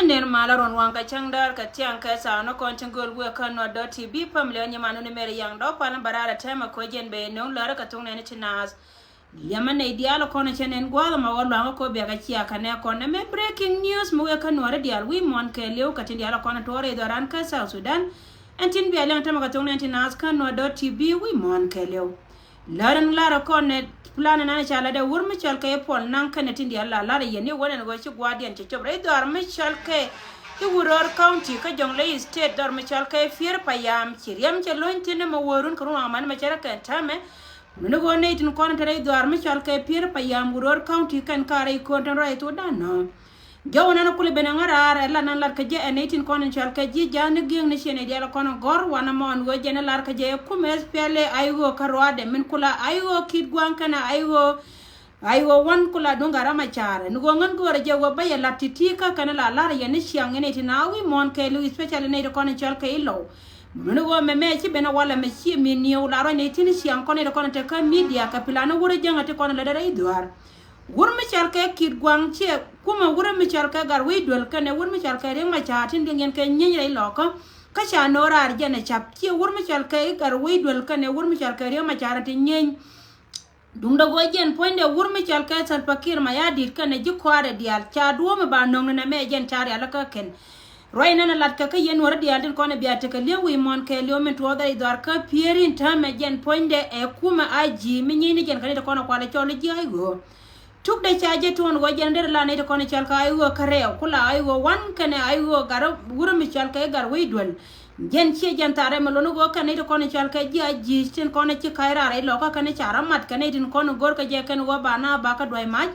ner malaron wanka changdar ka tiang ka sa no kon changol we kan no .tv pamle nya manu ne mere yang do pan barara tema ko jen be no lara ka tung ne chinas yama ne dialo kon chenen gwa ma wala ko be ga chia ka ne kon me breaking news mu we kan no dial wi mon ke lew ka tin dialo kon to re doran ka South Sudan entin be lang tema ka tung ne chinas kan no .tv wi mon ke lew laran lara kon ne plan na chala da wur michal ke pol nan kan tin dia la yene wona go chi guardian che chobre dor michal ke Wuror county ka jongle state dor michal ke fier payam chiriam che loin tin ma worun kru aman ma chara kan tame no go ne tin kon tare dor michal ke fier payam Wuror county kan kare ko tan rai to dano jawna na kule benangara la nan lar ka je ne tin kon michal ke ji jan geng ne chene dia kon gor wana mon go je ne lar ka je kumes pele aygo karwade min kula aygo kid gwan kana aygo wan kula dunga rama chare nugo ngan go re jago baya latitika kana la ya ne siang ne tinawi mon ke lu especially ne kon chal ke ilo nugo me chi bena wala me chi mi niu la ro ne tin siang kon ne kon te ka media ka pilano wure janga te kon la dare idwar wur mi chal ke kid gwang che kuma wur mi chal ke gar wi dol kana wur mi chal ke re ma cha tin ngen ke nyen re loko ka cha nora arje ne chap chi wur mi chal ke gar wi dol kana wur mi chal ke re ma cha tin nyen dum da gojen poinde wur mi chal ka sal pakir ma ya dit kan ji kware dial cha duo me ba nong na me jen tare ala ka ken roi na lat ka yen wor dial din kon biya te ka le wi mon ke le men to da idar ka pierin ta me jen poinde e kuma aji mi ni jen kan de kon kwale chole ji ay go tuk de cha je ton gojen der la ne de kon chal ka ay go kare kula ay go wan kan ay go gar wur mi chal ka gar wi dol jen che jan tare melono go kan ito kon chal ka ji tin kon chi kaira re lo ka kan chara mat kan tin kon gor ka je kan go bana ba ka doi maj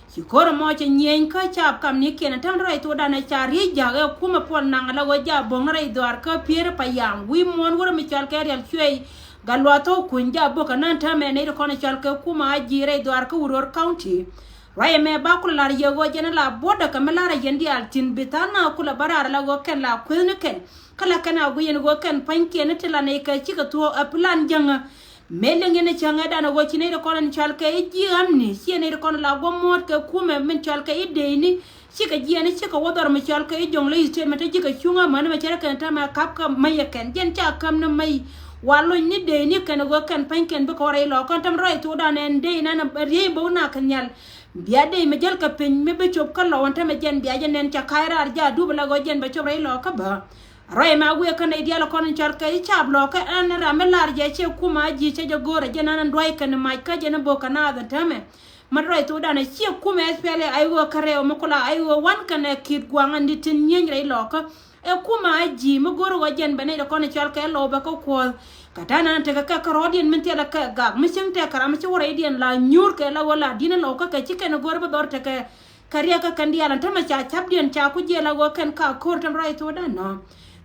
si kor mo che nyen ka chap kam ni ken tan rai to dana chari ja ga kuma pol nang la go ja bong rai dwar ka pier pa yang wi mon wor mi chal ka real chwe galwa to kunja bo kan ta me ne kon chal ka kuma ji rai dwar ka Wuror county rai me ba ku la ye go jen la boda ka me la yen di al tin bitana ku la barar la go ken la ku ne ken kala kana guyen go kan panke ne tela ne ka chika to a plan janga melenge ne changa dana go chine de konan chalka e ji amni si ne de kon la go mot ka kuma min chalka e de ni chika ji ne chika wodor mi chalka e jong le iste meta chika chunga man ma chara kan ta ma kap ka may ken jen cha kam na may wallo ni de ni kan go kan panken be ko re lo kan tam rai to dana en de na na re bo na kan yal biya de me jel ka pen me be chop kan lo wanta me jen biya jen nen cha kaira ja du la go jen be chop re lo ka ba rai ma we kan idea lo kon chal ka i chab lo ka an ramelar je che kuma ji che jogora je nan doi kan mai ka je na bo kana da tame man rai to da na che kuma espele ai wo kare o mukula ai wo wan kan kid gwang andi tin nyen rai lo ka e kuma ji mo goro wa jen bane da kon chal ka lo ba ko ko katana te ka karodien min te la ka ga mi sing te kara mi che wora idien la nyur ke la wala dina lo ka che ken gor ba dor te ka kariya ka kandiala tama cha chap dien cha ku je la go kan ka kor tam rai to da no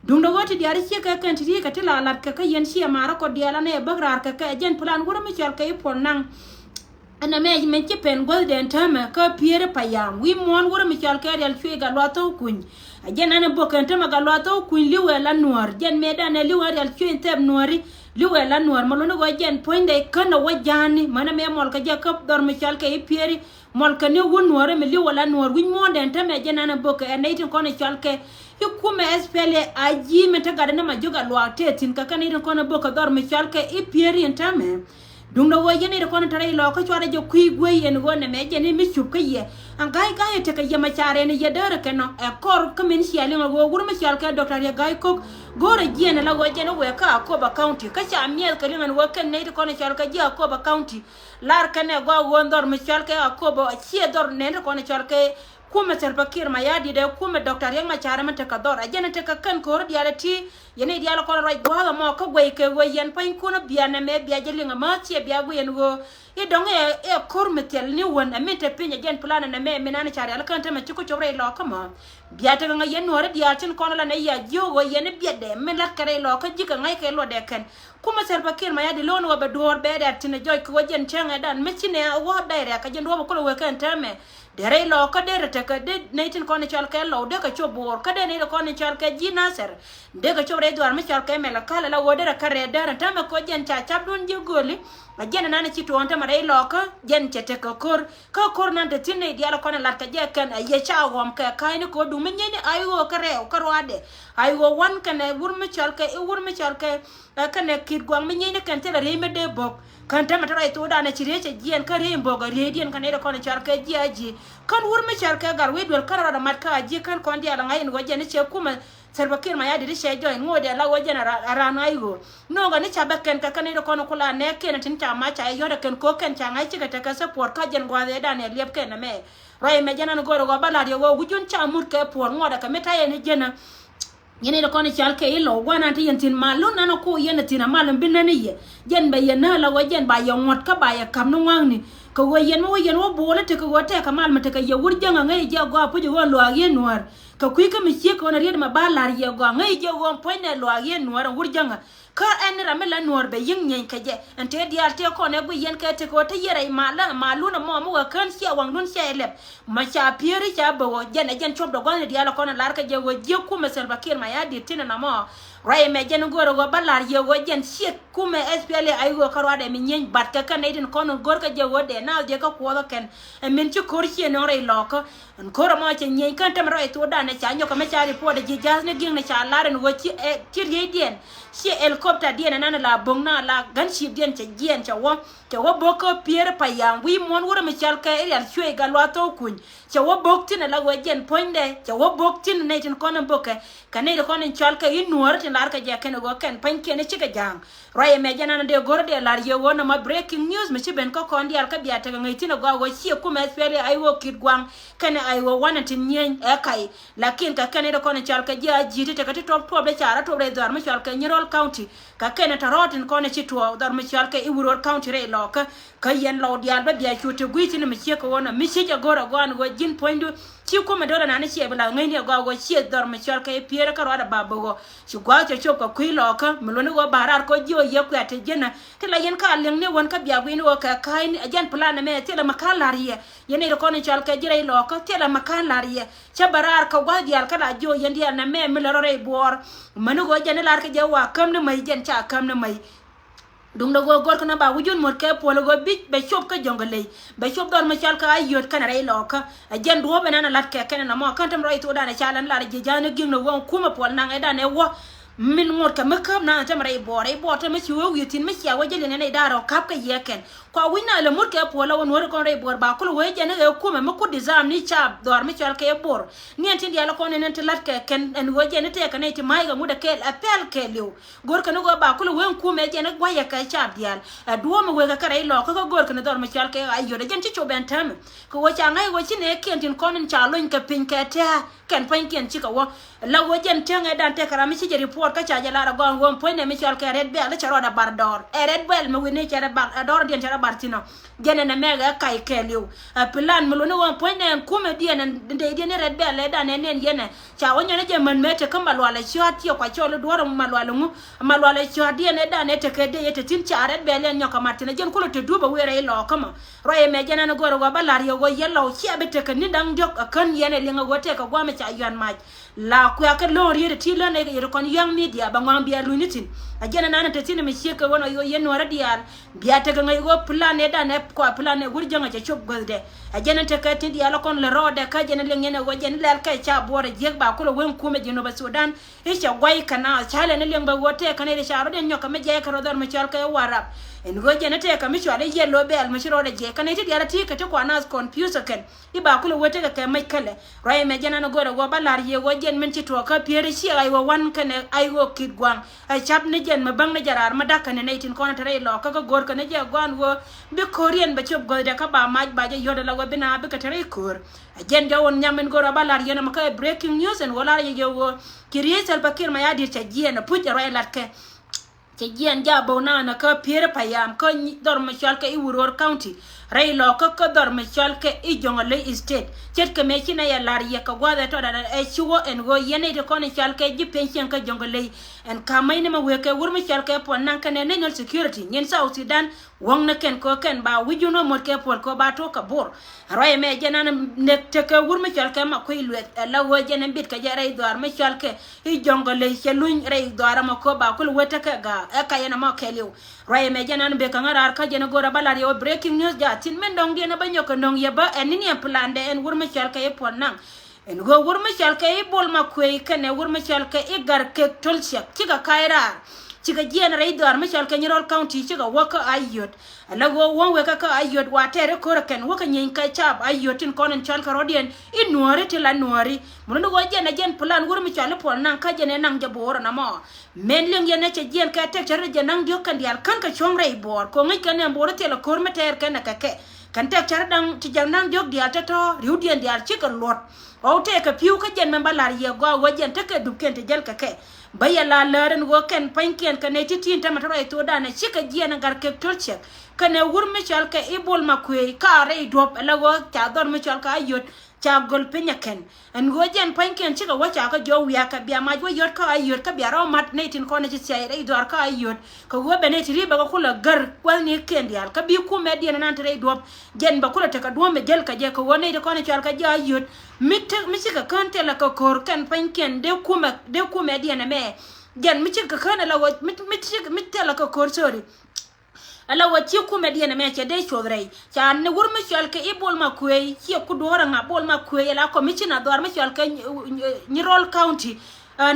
dung da woti diari che ka kan ti ka tila lat ka yen sia mara ko diala ne bagrar ka jen plan wura mi chal ka ipon nang ana me men che pen golden tama ka piere payam wi mon wura mi chal ka real chwe ga lwato kun jen ana bokan tama ga lwato kun liwe la nuar jen me da ne liwe real chwe tem nuari liwe la nuar mo no go jen poinde kana wajani mana me mol ka je ka dor mi chal ka piere mol ka ne won nuare me liwe la nuar wi mon den tama jen ana boka e naitin kono chal ka kuma espele aji meta gadana majoga lwa tetin kakani ro kono boka dor mi chalke e pieri entame dungdo wo yene ro kono tare lo ko chware jo kui gwe yen gone me jeni mi chuka ye angai gaye te ka yema chare ne yedere keno e kor kamen siali ngo guru mi chalke doctor ya gai kok gore jene la go jene we ka Akoba county ka cha miel ka lingan wo ken ne ro kono chalke ji Akoba county lar kane go wondor mi chalke Akoba chi dor ne ro kono chalke kuma serpakir ma yadi de kuma doctor yang ma chara man taka dor ajena taka kan ko diala ti yene diala ko rai gwa mo ka gwe ke we yen pain kuna biana me bia jelinga ma ti bia gwe yen go e dong e kor metel ni won amete pinya jen plana na me menana chara ala kan ta ma chiko chobre lo kama bia taka nga yen wor dia tin kono la ne ya jogo yen bia de men la kare lo ka jika ngai ke lo de kan kuma serpakir ma yadi lon wo be dor be de tin joy ko jen chenga dan me chine wo daire ka jen wo ko we kan ta me dere lo ka dere te ka de naitin kon chal ka lo de ka chobor ka de ne kon chal ka ji naser de ka chobre dwar mi chal ka me la kala la wodere ka re dere ta me ko jen cha chap dun ji goli a jen na ci to onta mare loka jen chete ko kor nan te tinne diala ko na lat ka je kan ye cha wom ka kaini ko du men ni ayo kare o karwade ayo wan kan wurmi chalka kan kid gwang men ni kan te re me de bok kan ta mata to da na chire che jen ka re mboga re dien kan e ko na chalka ji kan wurmi chalka gar we dol karara mat ka ji kan kon diala ngai ngo jen che kuma Salva Kiir ma yadi she joy ngode la wajana arana igo no ga ni chaba ken ka kan ko no kula ne ken tin ta ma cha yo da ken ko ken cha ngai chiga ta ka support ka jen gwa da ne liep ken me rai me jana no go bala yo gujun cha mur ke por ngoda ka meta ye ni jena yene da kono chalke ilo wana ti yentin malun nano ko yene tina malum binani ye jen be yena la wajen ba yo ngot ka ba ya kam no ngani ko wayen wo bole te ko wote ka mal mate ka ye wurjanga ngai je go apu jo lo aye noir ka kuy ka mi ko na ried ma balar ye go ngai je go poine lo aye noir wurjanga ka en ramela noir be yin nyen ka je ente dial te ko ne bu yen ka te ko te yere maluna mo kan sia wang nun sia elep ma cha pieri cha bo jen chop do gon dial ko na lar ka je wo je ku me Salva Kiir ma ya di tina na mo rai me jen go balar ye go jen shit kuma SPL ay go karwade mi nyen bat ka kan edin kono gor ka je wo de na je ka ko ken min ci korchi no rai loko en koro ma che nyen kan tam rai to da na cha nyoka me cha report de jas ne ging na cha laren wo ci tir ye dien si helicopter dien na la bongna la gunship dien che dien cha wo boko pier pa yang wi mon wura mi chal ka erial chwe ga lo to kun cha wo boktin la wo jen poinde cha wo boktin ne tin kono boke kanai de kono chal ka inuor tin lar ka je ken go ken pan ken ci ga jang rai me jana de gor de lar ye wona ma breaking news mi ci ben ko kondi al ka biya ta ngai tin go wo ci ku me spele ai wo kid gwang ken ai wo wana tin nyen e kai lakin ka kanai de kono chal ka je ajiti te ka top be chara to be dar mi chal ka Nyirol county ka ken ta rotin kono ci to dar mi chal ka Iwuror county re lo ka yen lo dial ba biya chute gwiti ni mi ci ko wona mi ci ja gora go an go jin poindu ci kuma dole na ce bala ngai ne go ci dar mi chal ka piere ka roda babo go ci gwa ci chop ko kuilo ka mi lo ni go barar ko jiwo ye ku ate jena te la yen ka leng ne won ka biya gwini wo ka kai ni ajan plan me te la makalariye yene ro kono chal ka jire lo ka te la makalariye cha barar ka gwa dial ka la jo yen dial na me mi lo re bor manu go jene lar ka je wa kam ne mai jen cha kam ne mai dung do go gor kana ba wujun mot ke polo go bit be chop ka jongale be chop dor ma chal ka ayot kana re loka ajen do be na lat ke kana mo kan tam ro ito da na chalan la je jana ging no won kuma pol na ngeda ne wo min ngot ka makam na tam re bore bo ta ma chi wo yitin ma chi wa jele ne da ro kap ka yeken ko wina le mot ke polo won wor ko re bor ba ko we jana e kuma ma ko dizam ni cha dor ma chal ke bor ni entin dia la ko ne ne lat ke ken en wo jene te kana ti mai ga mu da ke apel ke liu gor kana go ba ko we kuma jene gwa ya ka cha dial duo ma we ga kare lo ko gor kana dor ma chal ke ayo da jen ti cho ben tam ko wo cha ngai wo chi ne ken tin konin cha loin ka pin ke ta ken pan ken chi ka wo la wo jen te ngai dan te kara mi chi report ka cha ja la go won point ne mi chal ke red bell cha ro da bar dor red bell me we ne cha bar dor den cha bartino jene na mega kai keliu plan mo no won point ne kuma die ne de ne red bell da ne ne yene cha wonya ne je man mete kan balwala shot yo kwa cholo dwaro malwala shot die ne da ne te ke de yete tin cha red bell en nyoka martina jen kulo te duba were lo kama roye me jene na goro go balar yo go yello chi abete kan ni dang jok kan yene linga go te ka gwa me cha yan maj la ku ya ka lo ri ti lo ne yero kon yang media ba ngam biya lunitin ajena nana te tin me sheka wono yo yen wara dial biya te ngai go plan ne da ne ko plan ne gur jonga cha chop golde ajena te ka tin dial kon le rode ka jene le ngene go jene le ka cha bore jeg ba ko wen kuma jeno ba Sudan e cha gwai kana chale ne leng ba wote kana le cha ro den nyoka me je ka ro dar me chal ka warap en go jene te ka mi chale yello bel me shiro de je kana ti dial ti ka te ko anas confuse ken iba ko wote ka mai kale roye me jena no go balar ye go jen men ti to ka piere chi ai wo wan kane ai go kid gwang ai chap ne jen ma bang ne jarar ma dakane ne tin kono tare lo ka gor ka ne je gwan wo be korean ba chop go de ka ba maj ba je yoda la go bina be ka tare kur jen ja won nyamen go balar ye ma ka breaking news en wala ye go kiriye Salva Kiir ma ya dir cha jen pu ja roye lat ke che jen ja bo na ka piere payam ko dor ma chal ka Iwuror county rai lo ka dor me chal ke I jongole estate chet ke me china ya lar ye ka gwa da to da e chuo en go yene de kon chal ke ji pension ka jongole en kamai ne ma we ke wur me chal ke pon nan kan national security nyen South Sudan wong na ken ko ken ba wijuno mo ke pol ko ba to ka bor rai me jena ne te ke wur me chal ke ma ko ilu la wo jena bit ka ja rai dor me chal ke I jongole chelun rai dor ma ko ba ko weta ka ga e ka yana ma ke liu rai me jena be ka ngarar ka jena gora balari o breaking news ja tin men dong dia na ba nyoko nong ye ba enini en plan de en wur me chal ke pon nan en go wur me chal ke bol ma ko ke ne wur me chal ke gar ke tolsha tiga kaira tiga jena rai dor me chal ke nyirol county tiga waka ayot ala go won we ka ayot wa tere ko ken waka nyin ka chab ayotin konen chal ka rodien in nuari tila nuari mun go jena jen plan wur me chal pon nan ka jena nan jabor na mo men ling yene che jen ka tek tere jenang dio kan dial kan ka chom rai bor ko ngi kan en bor tela kor me ter ken ka ke kan tek tere dang ti jang nang diok dial to riudien dial chikan lot o te ka piu ka jen men balar ye go jen te ka duken te jel ka ke baya la laren go ken panken ka ne titin ta matara to da na chika jen gar ke torche ka ne wur me chal ka ibol makwe ka re drop la go ta dor me chal ka ayot cha gol penya ken en go jen panken chika wacha ka jo wiya ka bia ma go yot ka ayot ka bia ro mat ne tin ko ne chi sai re dor ka ayot ka go be ne ti riba ko kula gar kwal ni ken dial ka bi ku me dien nan tre drop jen ba kula te ka do me jel ka je ko woni de ko ne chal ka ja ayot mit chika kan te la ka kor kan panken de ku me dien me jen mi chika kan la mit te la ka kor sorry ala wati ku mediana me che de chodrei cha ne wur me chal ke ibol ma kwe chi ku dora nga bol ma kwe la commissioner dor me chal ke Nyirol county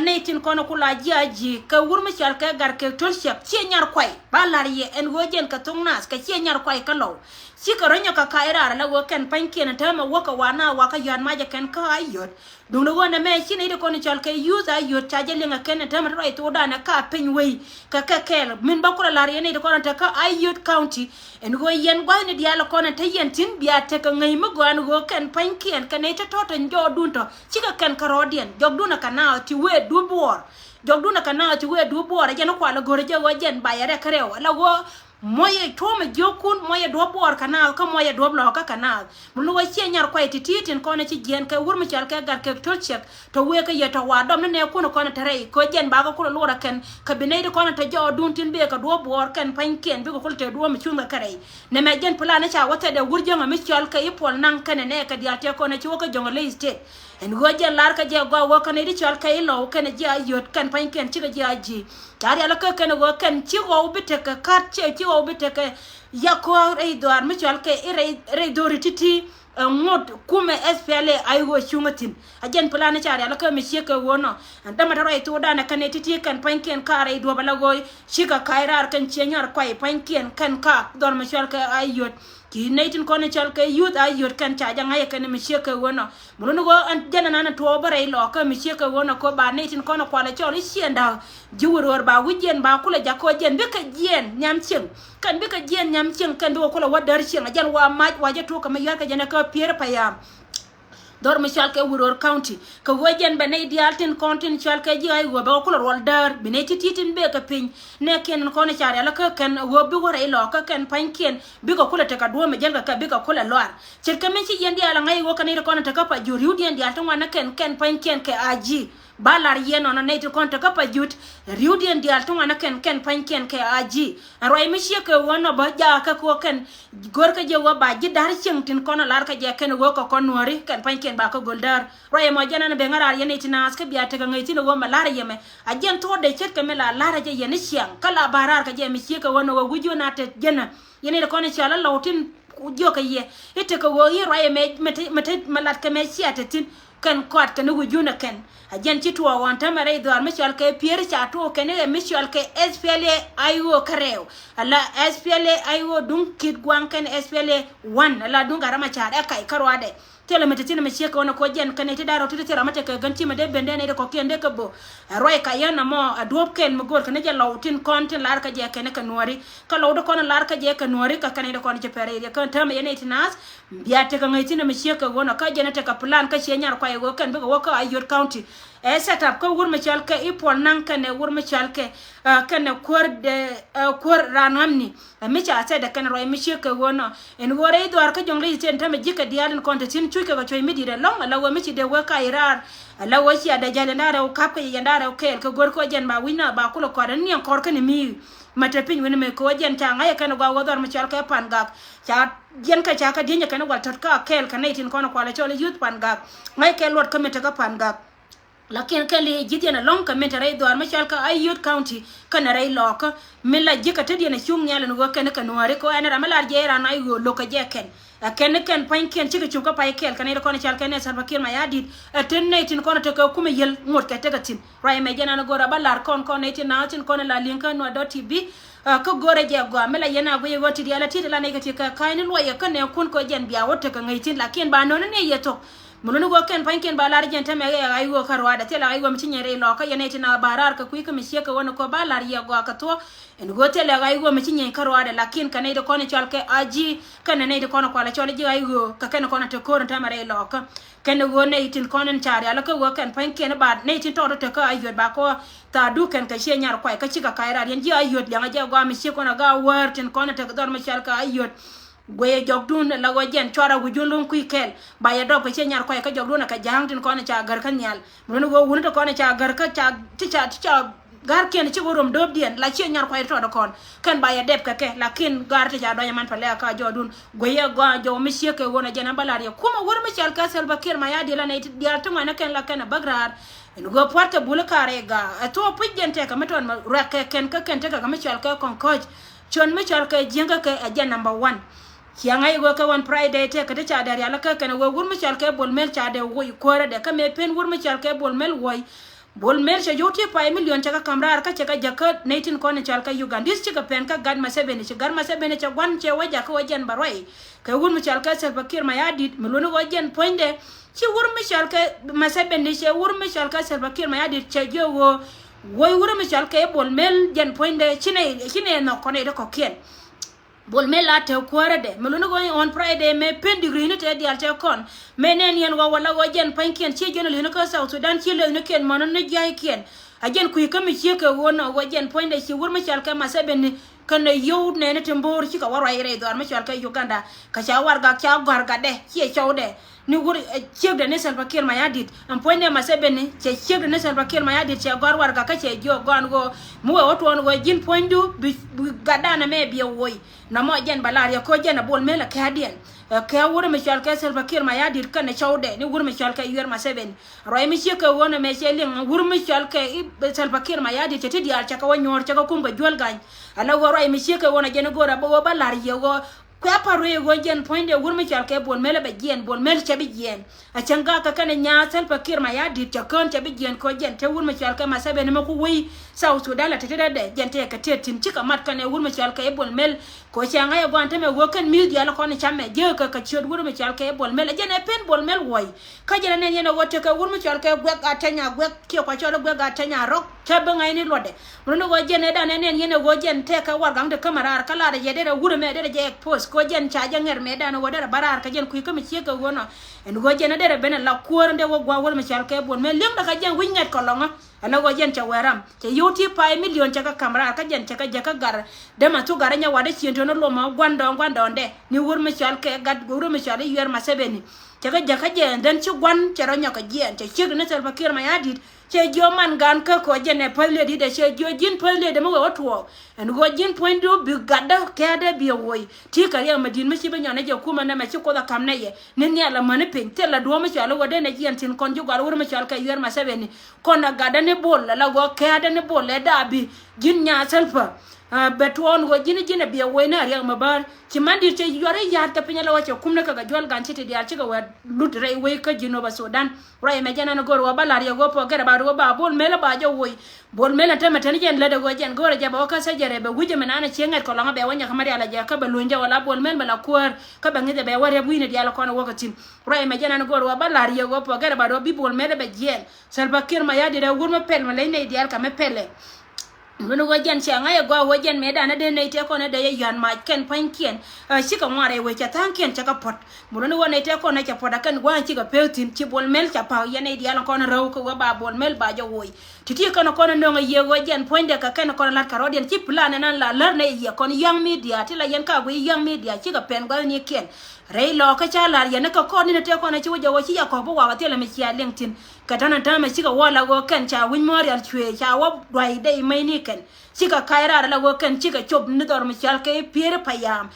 netin kono kula jaji ka wur me chal ke gar ke tolshak chi nyar kwai balari en gojen ka tungnas ka chi nyar kwai ka law chi ka ronya ka kaira la wo ken panken ta ma waka wana waka yan ma ja ken ka ayot dung no wona me chi ne de kono chal ke use ayot cha jeli nga ken ta ma rai to dana ka penwei ka kel min bakura lari ne de kono ta ka ayot county en go yen gwa ne dia la kono ta yen tin bia te ka ngai ma gwan go ken panken ka ne ta to njo dunto chi ka ken karodien jog duna kana ti we du bor jog duna kana ti we du bor ja no kwa la gore je go jen ba yare kareo la go moye toma jokun moye do bor kanal ka moye do blo ka kanal mun wo che nyar ko titin ko ne ci gen ka wurmi chal ka gar ke tolchek to we ka yeta wa dom ne ko no ko na tare ko jen ba ko lo ra ken ka binay de ko na ta jo dun tin be ka do bor ken panken be ko te do mi chunga kare ne me jen plan cha wata de wurje ma mi chal ka ipol nan ken ne ka dia te ko na ci wo ka jonga le state en go jen lar ka je go wo ka ne di chal ka ilo ken je ayot ken panken ci ga je aji tari ala ka ken go ken ci go bite ka kat ci go bite ka yakko re doar mi chal ka re dorititi ngod kume SPLA aygo chungatin ajen plan chari ala ka mi sheka wono andama taro ay to dana kan titi kan panken kare do balagoy shika kairar kan chenyar kwai panken kan ka dor mi chal ka ayot ki naitin kono chal ka youth ayot kan cha janga ya kan mi sheka wono muno go an jana nana to bare lo ka mi sheka wono ko ba naitin kono kwala chol isienda jiwor ba wujen ba kula jako jen be ka jen nyam ching kan be ka jen nyam ching kan do kula wadar ching ajan wa maj waje to ka mayar ka jana ka pier payam dor mi chal ke Wuror county ka wojen be ne dialtin kontin chal ke ji ay go ba kula rol dar be ne titin be ka pin ne ken ko ne chare ala ka kan wo bi wore lo ka kan panken bi ko kula te ka do me jelga ka bi ka kula lor chir ka men ci yendi ala ngai go kan ne ko na ta ka pa juri udi yendi alton wana ken panken ke aji balar yeno na neti konta kapa jut riudien dial tunga na ken panken ke aji roi mi sheke wono ba ja ka ko ken gor ka je wo ba ji dar tin kono lar ka je ken wo ko konori ken panken ba ko goldar roi mo jana na be ngarar yene tina ska biya te ga ngai tin wo ma lar yeme ajen to de chet ke me la lar je yene shiang kala barar ka je mi sheke wono wo gujo na te jena yene de kono chala lautin jo ka ye ite ko wo yi roi me malat ka me shiate tin kan kwat kan gujo na ken ajen ci tuwa wanta mare do arme chal ke pier cha to ken e mi chal ke SPLA ayo kareo ala SPLA ayo dun kit gwan ken SPLA 1 ala dun garama cha da kai karwa de tele metatina me cheka ona ko jen kan te daro tete ramate ke ganti me de bende ne ko kende ke bo roy ka yana mo adop ken mo gor kan je lawtin kontin lar ka je ken ka nori ka lawdo kon lar ka je ka nori ka kan de kon je pere de kan tam yene tinas biya te ka ngai tina me cheka ona ka jena te ka plan ka che nyar ko kai go kan go ka ayot county set up ko wur machal ke ipol nan kan wur machal ke kan kor ranamni mi cha se da kan roi mi che ke wono en gore do ar ka jongle ten ta me jika dial kon tin chu ke go choi mi dire long la wo mi chi de wo ka irar la wo chi ada jale na ra kap ke yanda ra ke ko gor ko jen ba wina ba kulo ko ran ni kor kan mi mata pin wini me ko jen ta ngai kan go dor mi chal ke pan gak cha jen ka cha ka dinya kan wal tot ka kel kan tin kono ko la chole youth pan gak ngai ke lot ka meta ka pan gak lakin kali jidena long ka meta ray dor ma chal ka ayut county kana ray lok mila jika tedi na chung nyala no kan ka nuare ko ana ramala jera na yo loka jeken ken pain ken chika chuka pai kel kana ko na chal kana sarba kir ma yadit ten ne tin kono to ko kuma yel ngot ka tega tin ray me jena na gora balar kon ne tin na tin kono la linka no .tv ko gore je go mela yana go yego ti ala ti la ne ka kaini lo ya kan ne kun ko jen biya wote ka ngai tin lakin ba no ne yeto mulunu go ken panken balar jenta me ga ay go karwa da tela ay go mtinyere lo ka yeneti na barar ka kuika misheka wono ko balar ya go ka to en go tela ay go mtinyen karwa da lakin kanai da kono chalke aji kana nei da kono kwala chole ji ay go ka ken kono to ko ta mare lo ka ken go nei tin kono chari ala ka go ken panken ba nei tin to to ka ay ba ko ta du ken ka she nyar kwai ka chika kaira yen ji ay yot yanga ja go misheka na ga war tin kono to dor ma chalka ay yot goye jogdun la go jen chora gu julun ku kel ba ya do ko che nyar ko ka jogdun ka jang tin ko na cha gar kan nyal mun go wun to ko na cha gar ka cha gar ken ci gorom dob dien la che nyar ko to do kon kan ba ya deb ka ke lakin gar ta do yaman pale ka jodun goye go jo mi che ke wona jena balar ya kuma wor mi chal ka sel bakir ma ya de la ne dia to na ken la ken bagrar en go porta bul kare ga to pujente ka meton ra ken ka ken te ka mi chal ka kon coach chon mi chal ka jenga ka aja number 1 kiangai go ka wan friday te ka ta dar ya la ka kana go wurmi chal ke bol mel cha de wo ko ra de ka me pen wurmi chal ke bol mel wo bol mel cha joti pa million cha ka kamrar ka cha ka jakat 19 ko ne chal ka ugandis cha ka pen ka gad ma sebene cha gar ma sebene cha gwan che waja ka wajen baroi ka wurmi chal ka sel bakir ma yadit melunu wajen poinde chi wurmi chal ka ma sebene che wurmi chal ka sel bakir ma yadit cha jo wo wurmi chal ka bol mel jen poinde chine no ko ne de ko ken bol me la te kwara de melunu go on friday me pen degree ne te dial te kon menen yen go wala go jen panken che jen le no ka South Sudan che le no ken manon ne jay ken ajen ku ka mi che ka wono go jen point de chi wur ma chal ka ma seben kan yo ne ne tembor chi ka wara ire do ma chal ka Uganda ka cha war ga cha gar ga de che chawde ni wur che de ne Salva Kiir ma yadit am point de ma seben che de ne Salva Kiir ma yadit che gar war ga ka che jo gon go mu woto on go jin point du ga dana me bi woy na mo jen balar ya ko jen bol mela ka dien ka wuro mi chal ka Salva Kiir ma yadir kan chawde ni wuro mi chal ka yer ma seben roy mi che ka wona me che ling wuro mi chal ka Salva Kiir ma yadir che ti dial cha ka wonyor cha ka kumba jol gañ ala go roy mi che ka wona jen go ra bo balar ya go kwa paro go jen point de wuro mi chal ka bol mela be jen bol mel che bi jen a changa ka kan nya Salva Kiir ma yadir cha kan che bi jen ko jen te wuro mi chal ka ma seben ma ku wi South Sudan la tete de jen te ka te tin chika mat kan wuro mi chal ka bol mel ko changa ya gwante me woken media la kono chamme je ka chod wuro mi chal ka bol mel jene pen bol mel woy ka jene ne yene wote ka wuro mi chal ka gwek atanya gwek ki ko chod gwek atanya rok tabe ngai ni lode muno go jene da ne yene go jen te ka war gang de kamara kala de jede wuro me de je post ko jen cha janger me da no wodere barar ka jen ku ka mi che ka wono en go jene de benen la kuor de wo gwa wuro mi chal ka bol mel lim da ka jen winget ko longa ana go jen cha weram che yuti pa million cha ka kamara ka jen cha ka jaka gar de ma tu garanya wade chiento no lo ma gwando de ni wur mi chal ke gad wur mi chal yer ma sebeni cha ka jaka jen den chi gwan cha ro nyaka jen cha chi ne Salva Kiir ma yadit che jo man gan ka ko jene palle di de che jo jin palle de mo wotwo en go jin point do bi gadda ke de bi woy ti ka ya madin mi chi be nyane je kuma na ma chi ko da kamne ye ne ne ala man pin te la do mi chal wade ne jen tin kon jo gar wur mi chal ka yer ma sebeni kon na gadda ne bol la go ke de ne bol le da bi jin nya Salva beton go jine bi woy na ya mabar ci mandir ci yore yaat ka pinya la wace kumna ka jol gan ci te dial ci ga wa lut rey woy ka jino ba Sudan ray me jana na gor wa balar ya go po gara ba ro ba bol mela ba jo woy bol mela ta mata ni jen la de go jen gor ja ba ka sa jere be wuje men ana ci ngat ko la be wanya kamari ala ja ka ba lunja wala bol mel bala kuar ka ba ngide be ware buine dial ko na wakati ray me jana na gor wa balar ya go po gara ba ro bi bol mela be jen Salva Kiir ma ya de gurma pel ma lay ne dial ka me pele Munu wajan changa ya gwa wajan meda na de nete ko na de yan ma ken pankien chika ngare we cha tankien chaka pot munu wa nete ko na cha pot kan gwa chika peltin chi bol mel cha pa ya ne dia ko na raw ko ba bol mel ba jo woy titi ko na no ye wajan poinde ka ken ko na lat karodian chi plan nan la lar ne ye kon young media ti la yan ka go young media chika pen gwa ni ken rei lo ka cha lar ya na ko ni nete ko na chi wo jo chi ya ko bo wa ti la me chi ya linkedin katana tama chika wala go ken cha win mori al chwe cha wa dwai dei mai ni ken chika kaira la go ken chika chop ni dor mi chal ke pere payam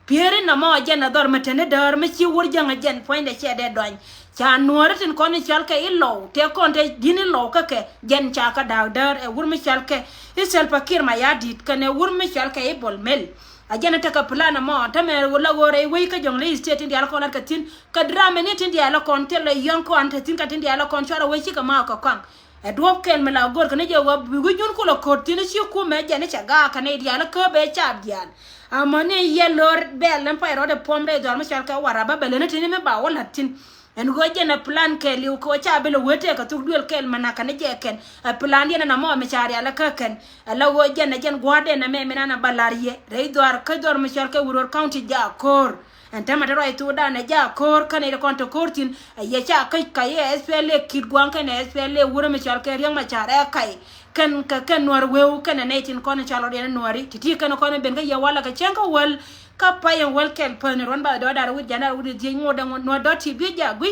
pere na ma jana dor matene dor mi chi wur janga jen point de che de don cha nuor tin kon chal ke ilo te kon te dini lo ka ke jen cha ka daw dar e wur mi chal ke isel pakir ma ya dit ken e wur mi chal ke bol mel ajana taka plana mo tame wala gore we ka jongle state ndi alko ka tin ka drama ni tin di alko tele yanko ante tin ka tin di alko chara we chika ma ka kwang e dwop ken mala gor ka ne je wa bi gun ko lo ko tin chi ku me jane chaga ka ne di alko be chab dian amane ye lor be len pa ro de pombe do ma chal ka waraba be ne tin me ba wala tin en go jena plan ke li ko cha bele wote ka tuk duel kel manaka ne jeken plan yana na mo me chari ala ka ken ala go jena jen gwade na me menana balarie rei dor ka dor me char ka wuror county ja kor en tamata ro itu da na ja kor kan ile konto kortin ye cha ka ye SPL kid gwan kan SPL wuro me char ka riang ma chara kai kan ka kan nor wew kan ne tin kon chalo de nori titi kan kon ben ga ya wala ka chenka wal ka payen welkel pan ron ba do dar wud jana wud je ngoda no doti bi jagui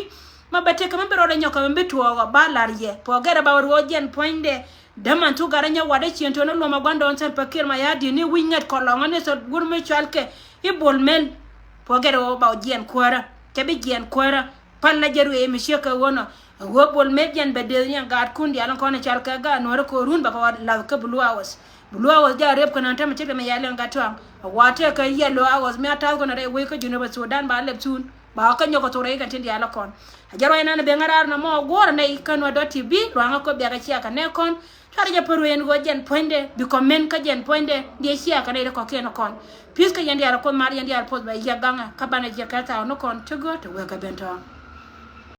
mabate kam be ro nyoka be tuwa ba larye po gara ba ro jen poinde daman tu garanya wada chiento no loma gwando on sel pakir ma yadi ni winget ko longa ne so gurme chalke e bolmel po gara ba jen kwara ke be jen kwara palla jeru e misheka wono wo bolmel jen be de nya gad kundi alan ko ne chalka ga no ko run ba ko la ka blue hours ja rep kana tama cheke me yale ngatwa wate ka yellow hours me ata ko na re we ko june ba Sudan ba leptun ba ka nyoko to re ka tindi ala kon ajaro ina ne be ngarar na mo gor ne kanwa .tv ranga ko be ga chia ka ne kon tare ja peru en go jen poinde bi comment ka jen poinde die chia ka ne ko ken kon puisque yandi ala ko mar yandi ala post ba ya ganga ka bana je ka ta no kon to go to we ka bento